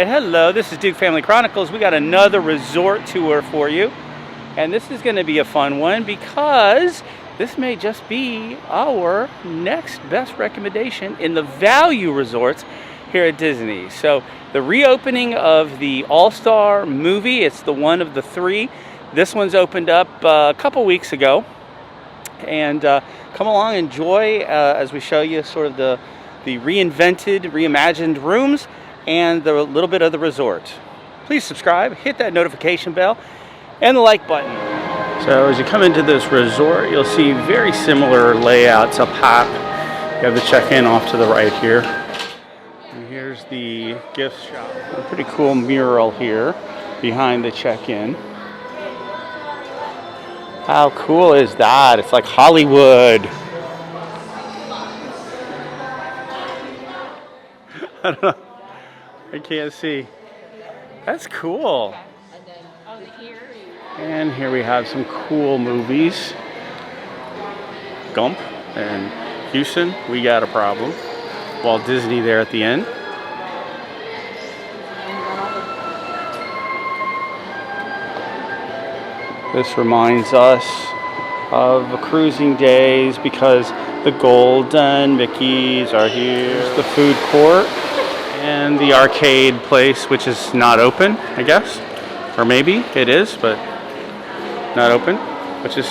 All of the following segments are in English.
right, hello, this is Duke Family Chronicles. We got another resort tour for you. And this is going to be a fun one because this may just be our next best recommendation in the value resorts here at Disney. So the reopening of the All-Star movie, it's the one of the three. This one's opened up a couple weeks ago. And come along, enjoy as we show you sort of the reinvented, reimagined rooms and the little bit of the resort. Please subscribe, hit that notification bell, and the like button. So as you come into this resort, you'll see very similar layouts up top. You have the check-in off to the right here. And here's the gift shop. A pretty cool mural here behind the check-in. How cool is that? It's like Hollywood. I don't know. I can't see. That's cool. And here we have some cool movies. Gump and Houston, We Got a Problem. Walt Disney there at the end. This reminds us of cruising days because the golden Mickeys are here. There's the food court and the arcade place, which is not open, I guess. Or maybe it is, but not open, which is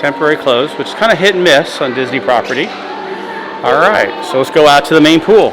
temporary closed, which is kind of hit and miss on Disney property. All right, so let's go out to the main pool.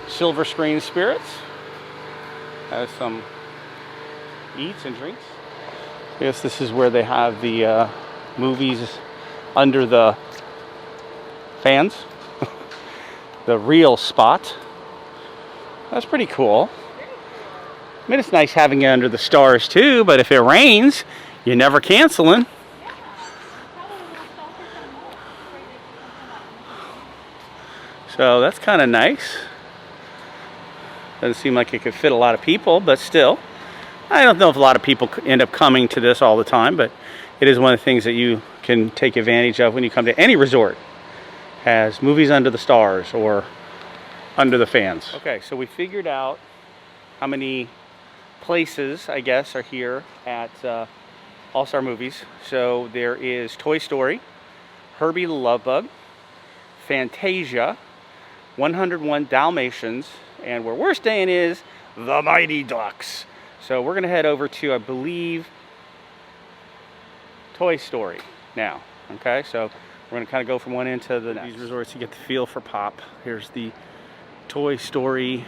Silver Screen Spirits has some eats and drinks. I guess this is where they have the movies under the fans. The real spot. That's pretty cool. I mean, it's nice having it under the stars too, but if it rains, you're never canceling. So that's kind of nice. Doesn't seem like it could fit a lot of people, but still. I don't know if a lot of people end up coming to this all the time, but it is one of the things that you can take advantage of when you come to any resort. Has movies under the stars or under the fans. Okay, so we figured out how many places, I guess, are here at All-Star Movies. So there is Toy Story, Herbie the Love Bug, Fantasia, 101 Dalmatians, and where we're staying is the Mighty Ducks. So we're going to head over to, I believe, Toy Story now. Okay, so we're going to kind of go from one end to the next. These resorts, you get the feel for pop. Here's the Toy Story.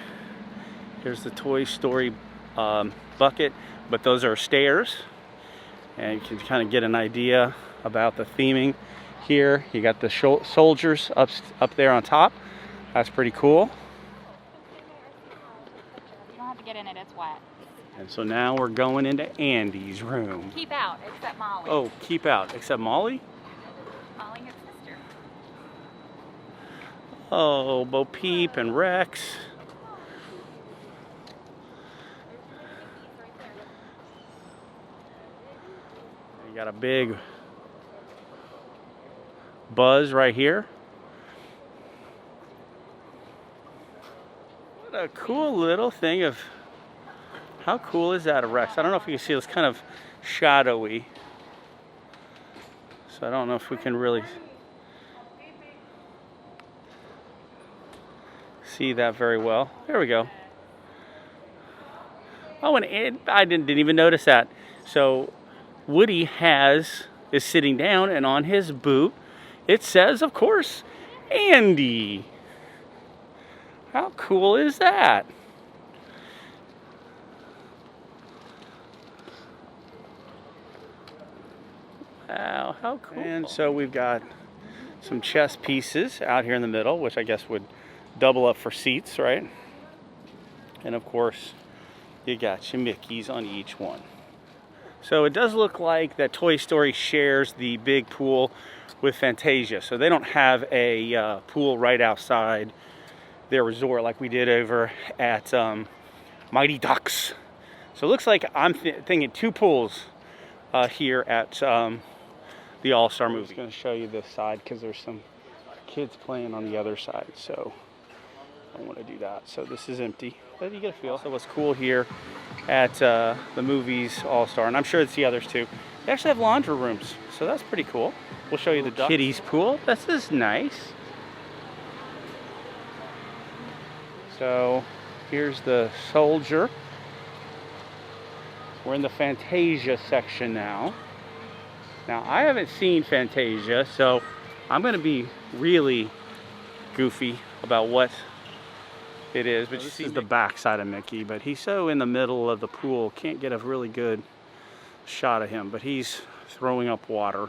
Here's the Toy Story bucket, but those are stairs. And you can kind of get an idea about the theming here. You got the soldiers up there on top. That's pretty cool. Get in it, it's wet. And so now we're going into Andy's room. Keep out, except Molly. Oh, keep out, except Molly? Molly, his sister. Oh, Bo Peep and Rex. You got a big Buzz right here. What a cool little thing of, how cool is that, a Rex? I don't know if you can see, it's kind of shadowy. So I don't know if we can really see that very well. There we go. Oh, and I didn't even notice that. So Woody is sitting down, and on his boot, it says, of course, Andy. How cool is that? Wow, how cool. And so we've got Some chess pieces out here in the middle, which I guess would double up for seats, right? And of course, you got your Mickeys on each one. So it does look like that Toy Story shares the big pool with Fantasia. So they don't have a pool right outside their resort like we did over at Mighty Ducks. So it looks like I'm thinking two pools here at the All-Star Movie. I'm just going to show you this side because there's some kids playing on the other side. So I don't want to do that. So this is empty, but you get a feel. So what's cool here at the movies All-Star, and I'm sure it's the others too, they actually have laundry rooms. So that's pretty cool. We'll show you the kiddies pool. This is nice. So here's the soldier. We're in the Fantasia section now. Now I haven't seen Fantasia, so I'm going to be really goofy about what it is. But this is the back side of Mickey, but he's so in the middle of the pool, can't get a really good shot of him, but he's throwing up water.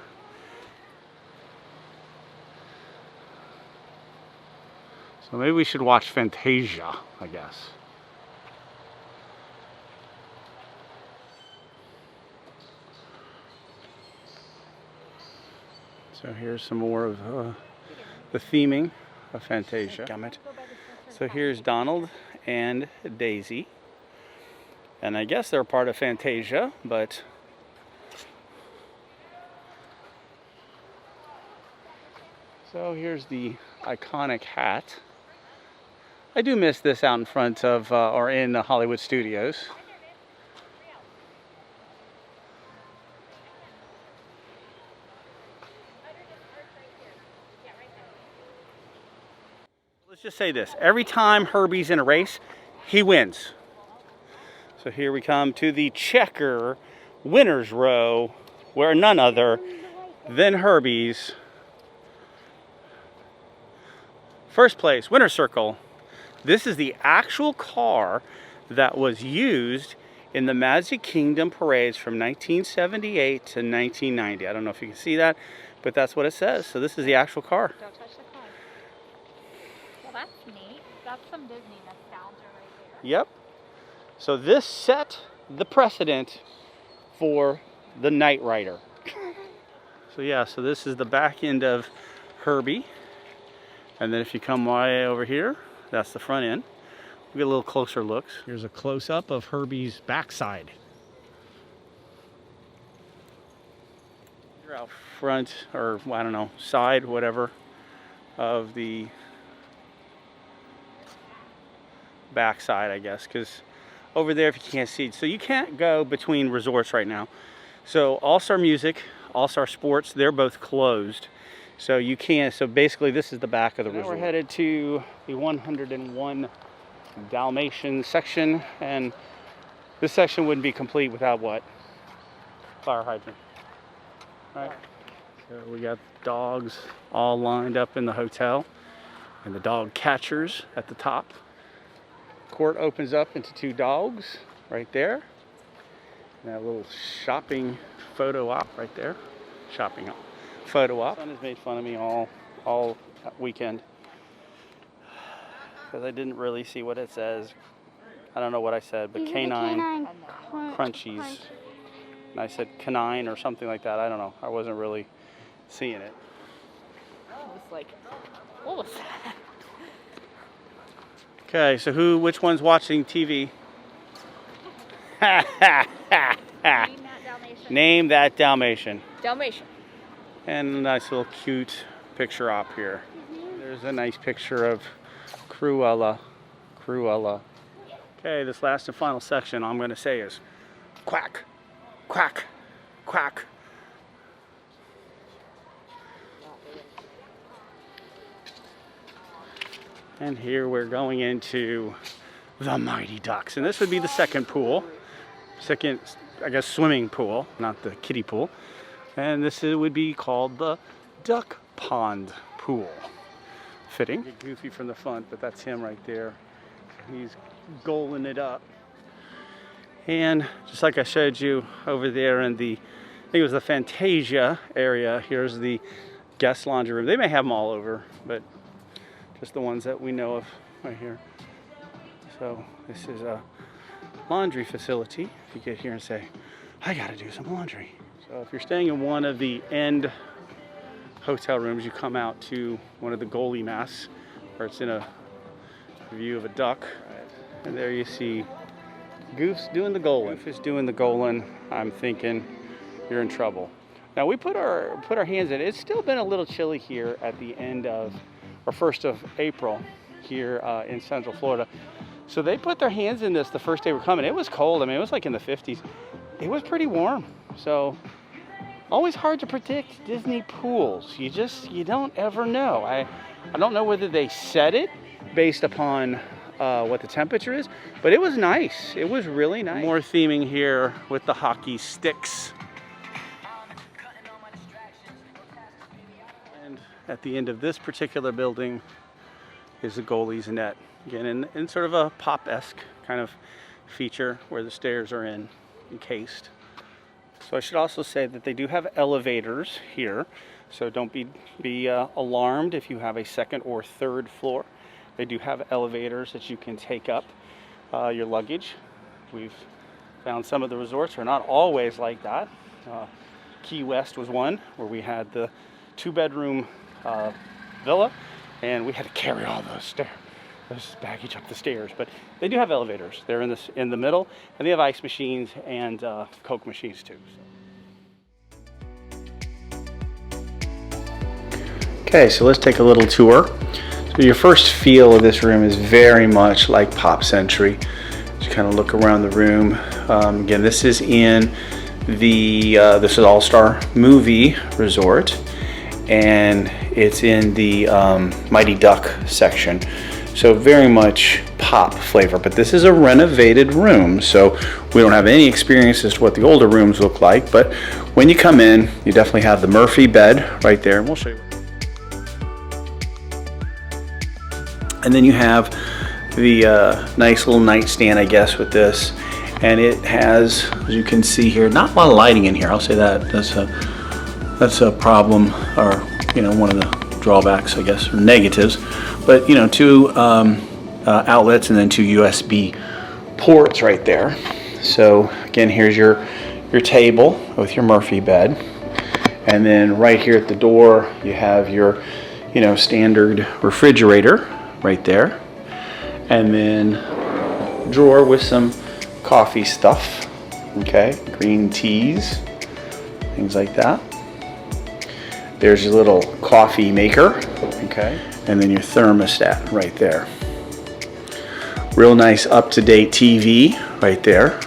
So maybe we should watch Fantasia, I guess. So here's some more of the theming of Fantasia. So here's Donald and Daisy. And I guess they're part of Fantasia, but so here's the iconic hat. I do miss this out in front of or in the Hollywood Studios. Let's just say this, every time Herbie's in a race, he wins. So here we come to the checker winner's row, where none other than Herbie's first place, winner's circle. This is the actual car that was used in the Magic Kingdom parades from 1978 to 1990. I don't know if you can see that, but that's what it says. So this is the actual car. Don't touch the car. Well, that's neat. That's some Disney nostalgia right there. Yep. So this set the precedent for the Knight Rider. So yeah, so this is the back end of Herbie. And then if you come way over here, that's the front end. We get a little closer looks. Here's a close-up of Herbie's backside. You're out front, or I don't know, side, whatever, of the backside, I guess, because over there, if you can't see, so you can't go between resorts right now. So All-Star Music, All-Star Sports, they're both closed. So you can't, so basically this is the back of the resort. We're headed to the 101 Dalmatian section, and this section wouldn't be complete without what? Fire hydrant. Right? So we got dogs all lined up in the hotel, and the dog catchers at the top. Court opens up into two dogs right there. And that little shopping photo op right there. Shopping op. Photo op. My son has made fun of me all weekend because I didn't really see what it says. I don't know what I said, but canine crunchies. And I said canine or something like that. I don't know. I wasn't really seeing it. I was like, what was that? Okay, so which one's watching TV? Name that Dalmatian. Name that Dalmatian. Dalmatian. And a nice little cute picture op here. There's a nice picture of Cruella. Cruella. Okay, this last and final section I'm going to say is quack, quack, quack. And here we're going into the Mighty Ducks. And this would be the second pool. Second, I guess, swimming pool, not the kiddie pool. And this would be called the Duck Pond Pool. Fitting. Get goofy from the front, but that's him right there. He's goaling it up. And just like I showed you over there in the, I think it was the Fantasia area, here's the guest laundry room. They may have them all over, but just the ones that we know of right here. So this is a laundry facility. If you get here and say, I gotta do some laundry. So if you're staying in one of the end hotel rooms, you come out to one of the goalie masts where it's in a view of a duck. And there you see Goof's doing the goaling. If it's doing the goaling, I'm thinking you're in trouble. Now we put our hands in it. It's still been a little chilly here at the end of, or 1st of April here in Central Florida. So they put their hands in this the first day we're coming. It was cold. I mean, it was like in the 50s. It was pretty warm. So always hard to predict Disney pools. You don't ever know. I don't know whether they set it based upon what the temperature is, but it was nice. It was really nice. More theming here with the hockey sticks. And at the end of this particular building is the goalie's net. Again, in sort of a pop-esque kind of feature where the stairs are encased. So I should also say that they do have elevators here. So don't be alarmed if you have a second or third floor. They do have elevators that you can take up your luggage. We've found some of the resorts are not always like that. Key West was one where we had the 2-bedroom villa, and we had to carry all those baggage up the stairs. But they do have elevators. They're in the middle, and they have ice machines and Coke machines too. Okay, so let's take a little tour. So your first feel of this room is very much like Pop Century. Just kind of look around the room. Again, this is in this is sAllStarMoviesResort, and it's in the Mighty Duck section. So very much pop flavor, but this is a renovated room, so we don't have any experience as to what the older rooms look like, but when you come in, you definitely have the Murphy bed right there, and we'll show you. And then you have the nice little nightstand, I guess, with this, and it has, as you can see here, not a lot of lighting in here. I'll say that that's a problem, or one of the drawbacks, I guess, or negatives. But 2 outlets and then 2 USB ports right there. So again, here's your table with your Murphy bed, and then right here at the door you have your standard refrigerator right there, and then drawer with some coffee stuff, okay, green teas, things like that. There's your little coffee maker, okay, and then your thermostat right there. Real nice up-to-date TV right there,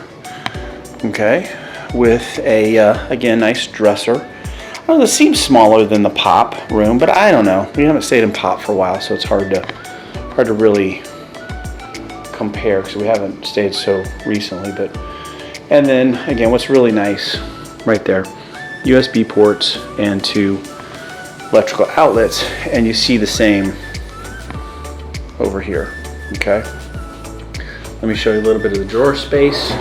okay, with a again, nice dresser. I don't know, this seems smaller than the Pop room, but I don't know. We haven't stayed in Pop for a while, so it's hard to really compare because we haven't stayed so recently. And then again, what's really nice right there, USB ports and 2 electrical outlets, and you see the same over here. Okay, let me show you a little bit of the drawer space,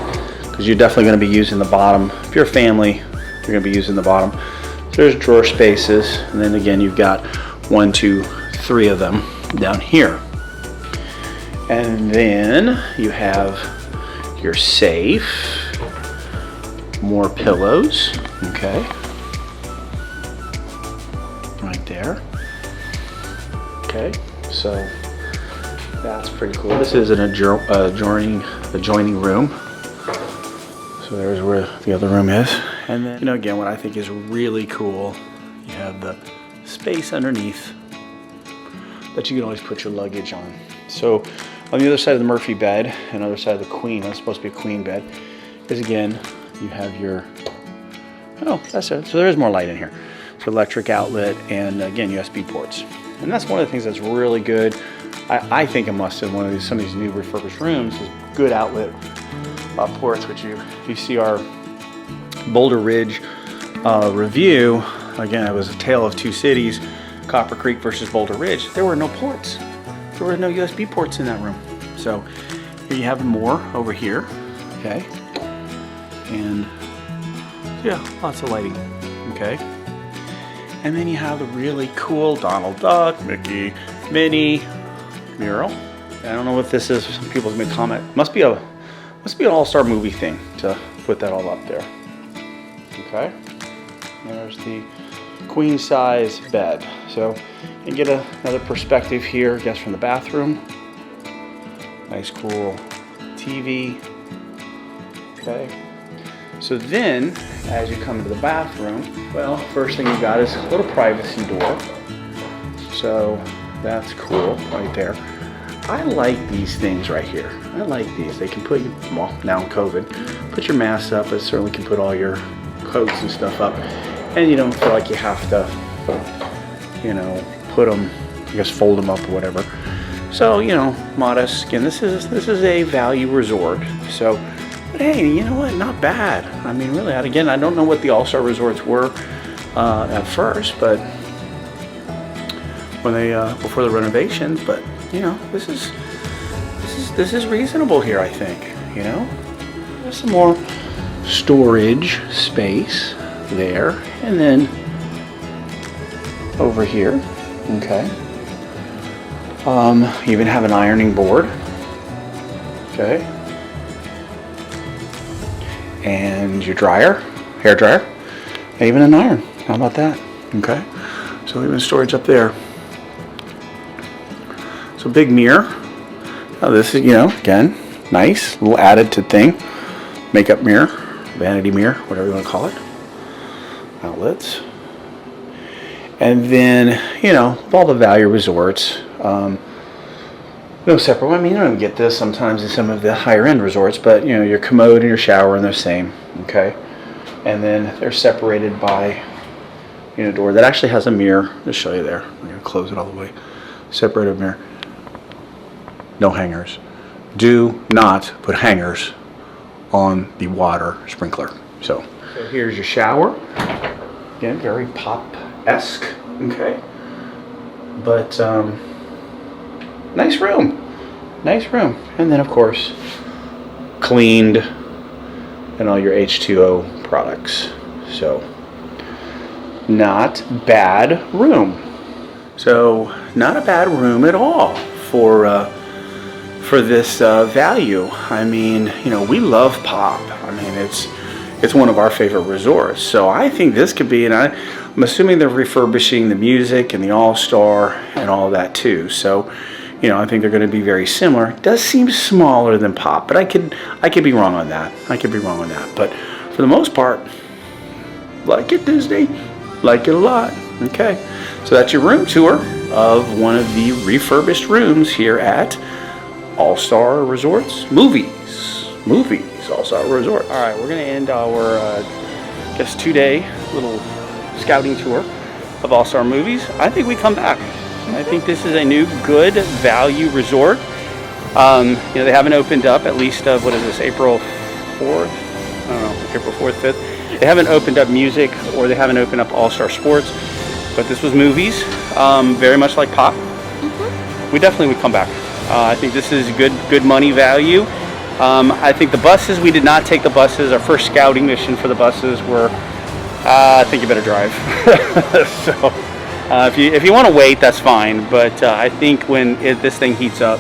because you're definitely going to be using the bottom. If you're a family, you're going to be using the bottom. So there's drawer spaces, and then again you've got 1, 2, 3 of them down here. And then you have your safe, more pillows, okay, right there. Okay, so that's pretty cool. This is an adjoining room. So there's where the other room is. And then, again, what I think is really cool, you have the space underneath that you can always put your luggage on. So on the other side of the Murphy bed, and other side of the Queen, that's supposed to be a Queen bed, is again, you have your, that's it. So there is more light in here. So electric outlet, and again, USB ports. And that's one of the things that's really good. I think a must in some of these new refurbished rooms is good outlet ports, which you see our Boulder Ridge review. Again, it was a tale of 2 cities, Copper Creek versus Boulder Ridge. There were no ports. There were no USB ports in that room. So here you have more over here, okay? And yeah, lots of lighting, okay? And then you have the really cool Donald Duck, Mickey, Minnie, mural. I don't know what this is. Some people have made comment. Must be an all-star movie thing to put that all up there. Okay. There's the queen size bed. So you get another perspective here, I guess, from the bathroom. Nice cool TV. Okay. So then, as you come into the bathroom, well, first thing you got is a little privacy door. So that's cool right there. I like these things right here. I like these. They can put you, well, now in COVID, put your masks up, but certainly can put all your coats and stuff up. And you don't feel like you have to, you know, put them, I guess fold them up or whatever. So, you know, modest. Again, this is a value resort. So, but hey, you know what? Not bad. I mean, really, again, I don't know what the all-star resorts were at first, but when they before the renovations. But you know, this is reasonable here. I think. You know, there's some more storage space there, and then over here, okay. You even have an ironing board, okay, and your dryer, hair dryer, and even an iron. How about that? Okay, so even storage up there. So big mirror. Now this is, you know, again, nice little added to thing. Makeup mirror, vanity mirror, whatever you want to call it. Outlets. And then, you know, with all the value resorts, no separate. I mean, you don't even get this sometimes in some of the higher end resorts, but you know, your commode and your shower are the same, okay? And then they're separated by, you know, a door that actually has a mirror. I'll show you there. I'm gonna close it all the way. Separated mirror. No hangers. Do not put hangers on the water sprinkler. So here's your shower. Again, very pop-esque, okay? But nice room. Nice room. And then of course, cleaned and all your H2O products. So not bad room. So not a bad room at all for this value. I mean, you know, we love pop. I mean, it's one of our favorite resorts. So I think this could be, and I'm assuming they're refurbishing the music and the all-star and all that too. So, you know, I think they're going to be very similar. It does seem smaller than pop, but I could be wrong on that. I could be wrong on that. But for the most part, like it, Disney, like it a lot. Okay, so that's your room tour of one of the refurbished rooms here at All-Star Resorts Movies, All-Star Resort. All right, we're going to end our, I guess, 2-day little scouting tour of All-Star Movies. I think we come back. I think this is a new, good value resort. You know, they haven't opened up, at least, what is this, April 4th? I don't know, April 4th, 5th. They haven't opened up music, or they haven't opened up All-Star Sports, but this was movies, very much like pop. We definitely would come back. I think this is good money value. I think the buses, we did not take the buses. Our first scouting mission for the buses were, I think you better drive. So if you want to wait, that's fine. But I think when this thing heats up,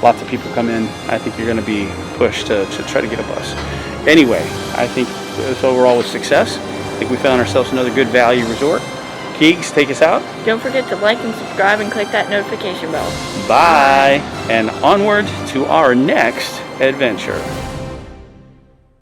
lots of people come in. I think you're going to be pushed to try to get a bus. Anyway, I think this overall was success. I think we found ourselves another good value resort. Keegs, take us out. Don't forget to like and subscribe and click that notification bell. Bye. And onward to our next adventure.